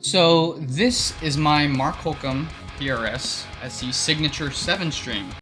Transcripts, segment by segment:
So this is my Mark Holcomb PRS SE signature 7-string.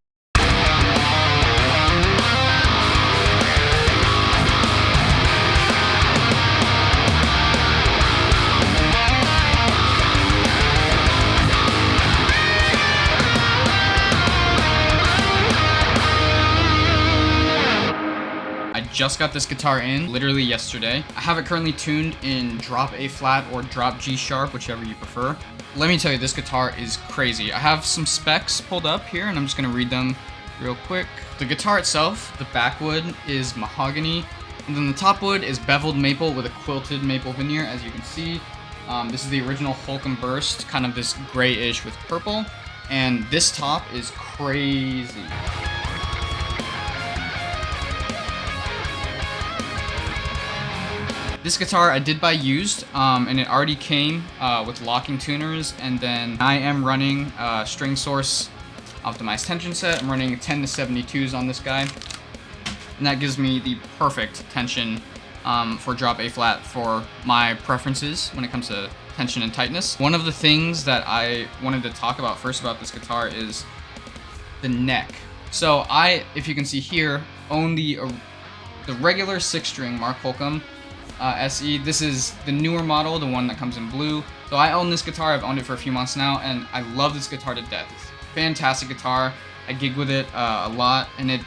I just got this guitar in literally yesterday. I have it currently tuned in drop A flat or drop G sharp, whichever you prefer. Let me tell you, this guitar is crazy. I have some specs pulled up here and I'm just gonna read them real quick. The guitar itself, the backwood is mahogany, and then the top wood is beveled maple with a quilted maple veneer, as you can see. This is the original Holcomb burst, kind of this grayish with purple, and this top is crazy. This guitar I did buy used, and it already came with locking tuners, and then I am running string source optimized tension set. I'm running 10 to 72s on this guy, and that gives me the perfect tension for drop A flat for my preferences when it comes to tension and tightness. One of the things that I wanted to talk about first about this guitar is the neck. So if you can see here, own the regular 6-string Mark Holcomb SE. This is the newer model, the one that comes in blue. So I own this guitar. I've owned it for a few months now, and I love this guitar to death. It's a fantastic guitar. I gig with it a lot, and it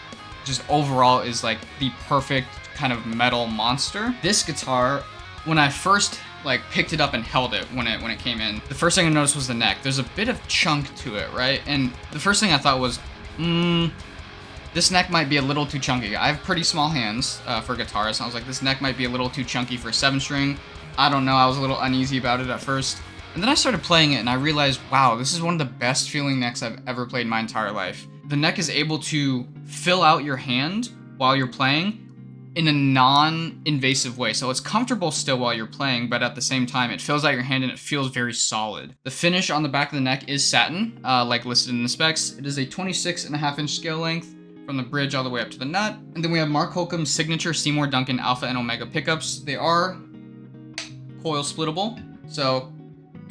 just overall is like the perfect kind of metal monster. This guitar, when I first picked it up and held it when it came in, the first thing I noticed was the neck. There's a bit of chunk to it, right? And the first thing I thought was, this neck might be a little too chunky. I have pretty small hands for guitars, and I was like, this neck might be a little too chunky for a 7-string. I don't know, I was a little uneasy about it at first. And then I started playing it, and I realized, wow, this is one of the best feeling necks I've ever played in my entire life. The neck is able to fill out your hand while you're playing in a non-invasive way. So it's comfortable still while you're playing, but at the same time, it fills out your hand and it feels very solid. The finish on the back of the neck is satin, like listed in the specs. It is a 26.5-inch scale length, from the bridge all the way up to the nut. And then we have Mark Holcomb's signature Seymour Duncan Alpha and Omega pickups. They are coil splittable. So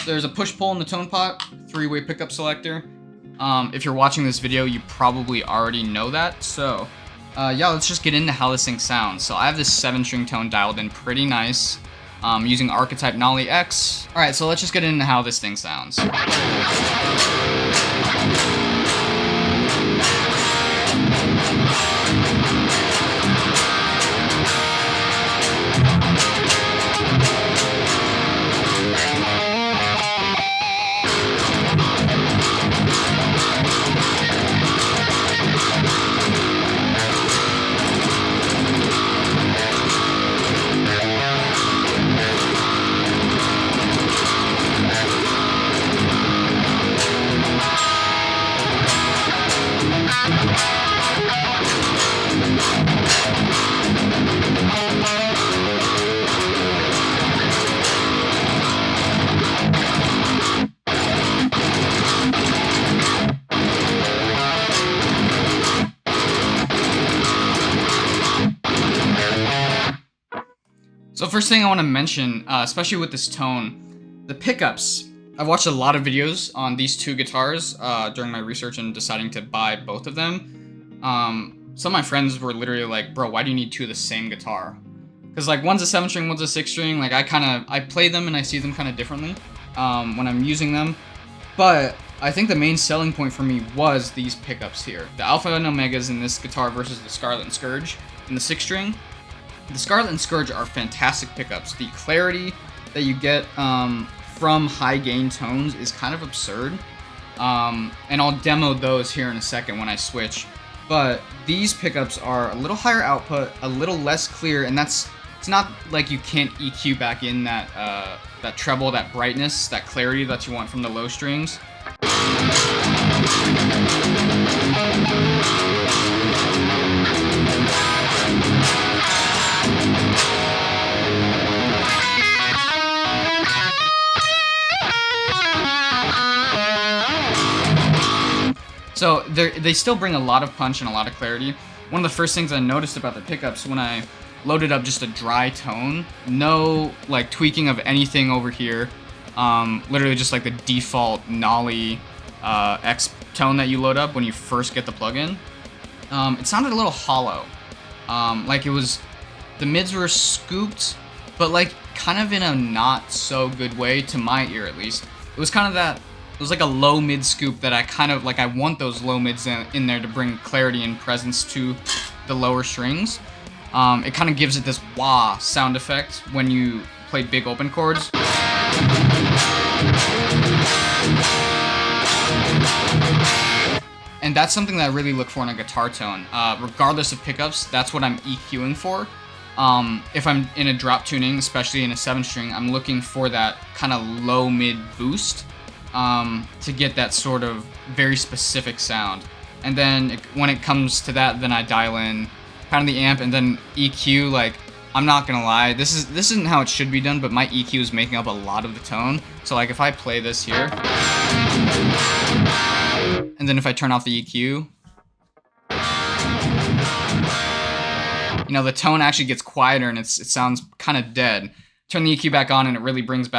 there's a push-pull in the tone pot, 3-way pickup selector. If you're watching this video, you probably already know that. So yeah, let's just get into how this thing sounds. So I have this 7-string tone dialed in pretty nice, using Archetype Nolly X. All right, so let's just get into how this thing sounds. So first thing I want to mention, especially with this tone, the pickups. I've watched a lot of videos on these two guitars during my research and deciding to buy both of them. Some of my friends were literally like, bro, why do you need two of the same guitar? Because one's a 7-string, one's a 6-string. I play them and I see them kind of differently when I'm using them. But I think the main selling point for me was these pickups here. The Alpha and Omegas in this guitar versus the Scarlet and Scourge in the 6-string. The Scarlet and Scourge are fantastic pickups. The clarity that you get from high gain tones is kind of absurd. And I'll demo those here in a second when I switch. But these pickups are a little higher output, a little less clear, and it's not like you can't EQ back in that that treble, that brightness, that clarity that you want from the low strings. So they still bring a lot of punch and a lot of clarity. One of the first things I noticed about the pickups when I loaded up just a dry tone, no tweaking of anything over here, Literally just like the default Nolly X tone that you load up when you first get the plugin. It sounded a little hollow. Like it was, the mids were scooped, but like kind of in a not so good way to my ear at least. It was kind of that, it was like a low mid scoop that I kind of like, I want those low mids in there to bring clarity and presence to the lower strings. It kind of gives it this wah sound effect when you play big open chords. And that's something that I really look for in a guitar tone. Regardless of pickups, that's what I'm EQing for. If I'm in a drop tuning, especially in a 7-string, I'm looking for that kind of low mid boost to get that sort of very specific sound. And then when it comes to that, then I dial in kind of the amp and then EQ. Like, I'm not gonna lie, this isn't how it should be done, but my EQ is making up a lot of the tone. So like if I play this here, and then if I turn off the EQ, you know, the tone actually gets quieter and it sounds kind of dead. Turn the EQ back on and it really brings it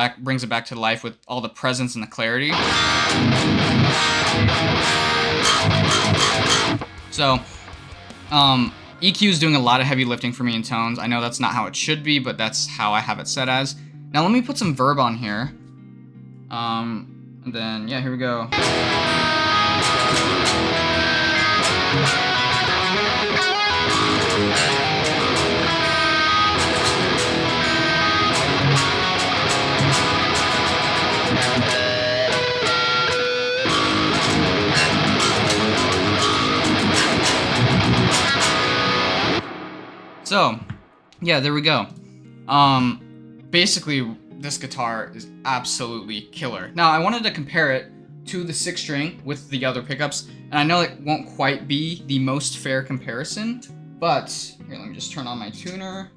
back to life with all the presence and the clarity. So, EQ is doing a lot of heavy lifting for me in tones. I know that's not how it should be, but that's how I have it set as. Now let me put some verb on here. And then, yeah, here we go. So, yeah, there we go. Basically, this guitar is absolutely killer. Now, I wanted to compare it to the 6-string with the other pickups, and I know it won't quite be the most fair comparison, but here, let me just turn on my tuner.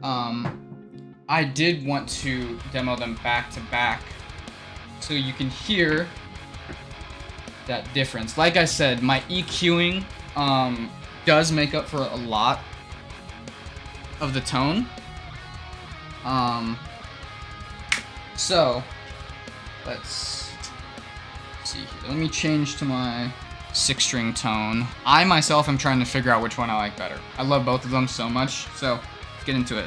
I did want to demo them back to back so you can hear that difference. Like I said, my EQing does make up for a lot of the tone. So let's see here. Let me change to my 6-string tone. I myself am trying to figure out which one I like better. I love both of them so much, so let's get into it.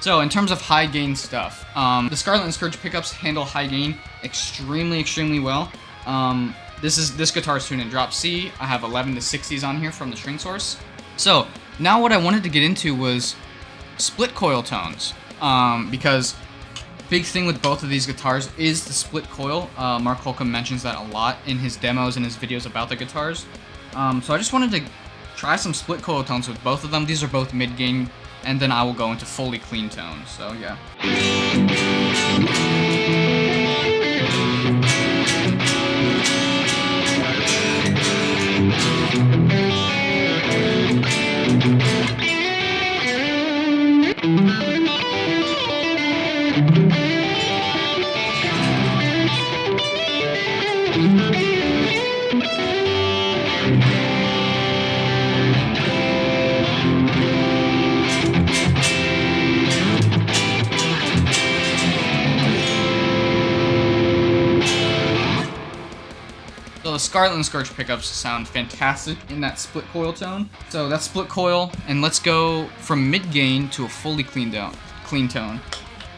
So in terms of high gain stuff, the Scarlet and Scourge pickups handle high gain extremely well. This guitar's tuned in drop C. I have 11 to 60s on here from the string source. So now what I wanted to get into was split coil tones, because big thing with both of these guitars is the split coil. Mark Holcomb mentions that a lot in his demos and his videos about the guitars. So I just wanted to try some split coil tones with both of them. These are both mid-gain, and then I will go into fully clean tones, so yeah. So the Scarlet and Scourge pickups sound fantastic in that split coil tone. So that's split coil, and let's go from mid gain to a fully clean tone.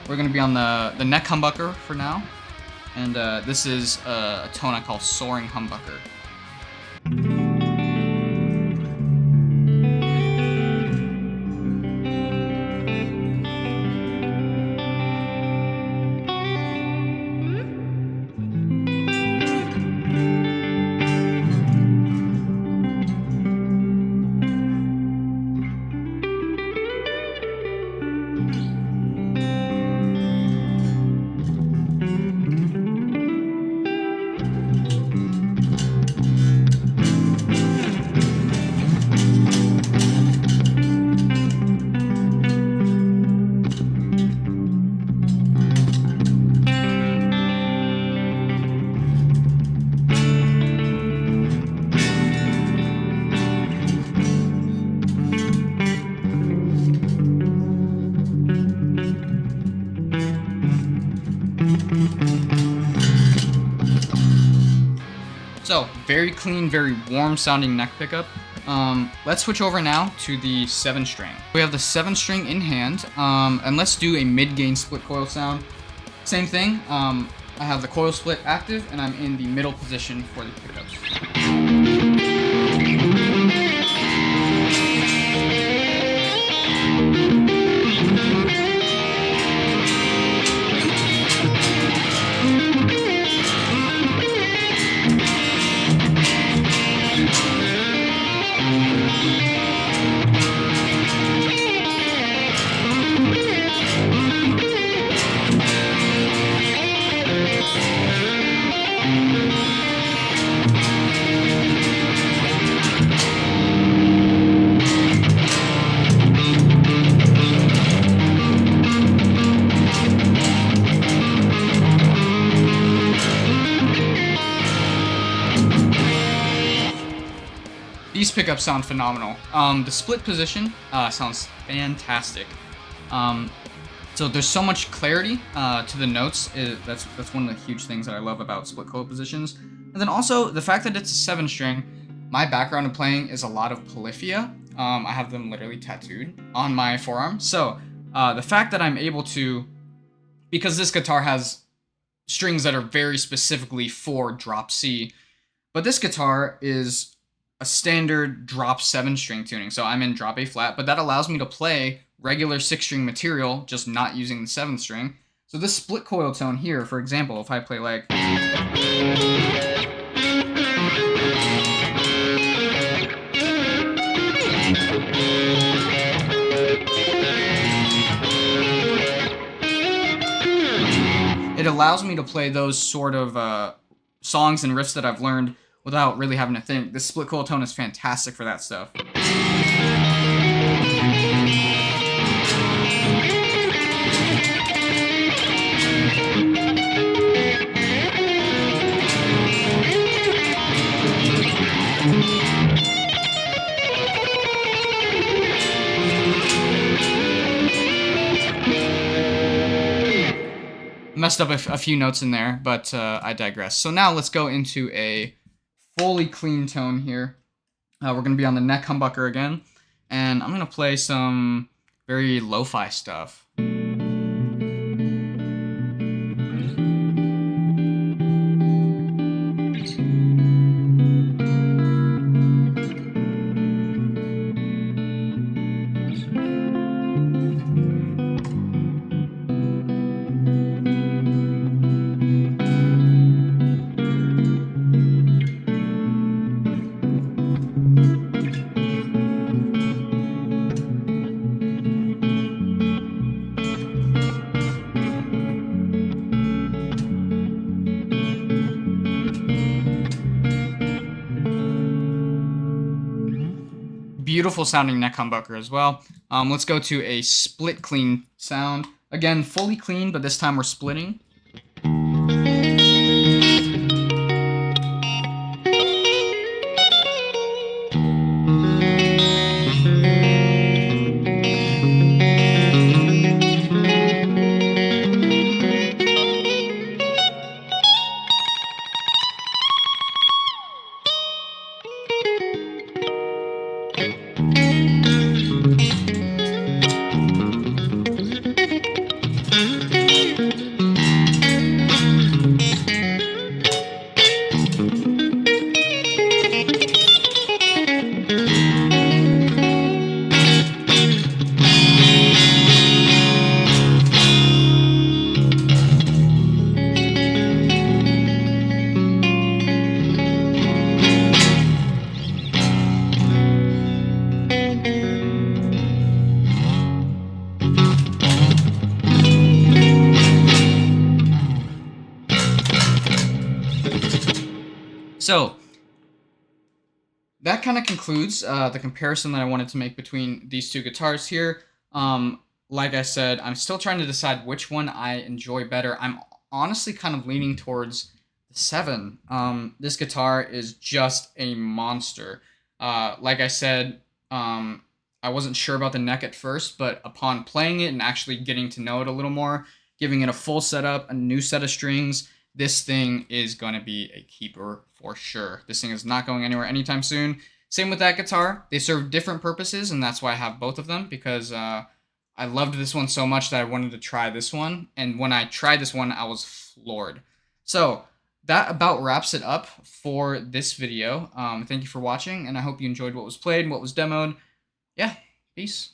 We're gonna be on the neck humbucker for now. And this is a tone I call Soaring Humbucker. So, very clean, very warm sounding neck pickup. Let's switch over now to the 7-string. We have the 7-string in hand, and let's do a mid-gain split coil sound. Same thing, I have the coil split active, and I'm in the middle position for the pickups. These pickups sound phenomenal. The split position sounds fantastic. So there's so much clarity to the notes. That's one of the huge things that I love about split coil positions. And then also the fact that it's a 7-string. My background in playing is a lot of polyphia. I have them literally tattooed on my forearm. So the fact that I'm able to, because this guitar has strings that are very specifically for drop C, but this guitar is a standard drop 7-string tuning. So I'm in drop A flat, but that allows me to play regular 6-string material, just not using the 7th string. So this split coil tone here, for example, if I play like, it allows me to play those sort of songs and riffs that I've learned without really having to think. This split coil tone is fantastic for that stuff. Messed up a few notes in there, but I digress. So now let's go into a fully clean tone here. We're going to be on the neck humbucker again, and I'm going to play some very lo-fi stuff. Beautiful sounding neck humbucker as well. Let's go to a split clean sound. Again, fully clean, but this time we're splitting. So that kind of concludes the comparison that I wanted to make between these two guitars here. Like I said, I'm still trying to decide which one I enjoy better. I'm honestly kind of leaning towards the 7. This guitar is just a monster. Like I said, I wasn't sure about the neck at first, but upon playing it and actually getting to know it a little more, giving it a full setup, a new set of strings, this thing is going to be a keeper for sure. This thing is not going anywhere anytime soon. Same with that guitar. They serve different purposes, and that's why I have both of them, because I loved this one so much that I wanted to try this one. And when I tried this one, I was floored. So that about wraps it up for this video. Thank you for watching, and I hope you enjoyed what was played and what was demoed. Yeah, peace.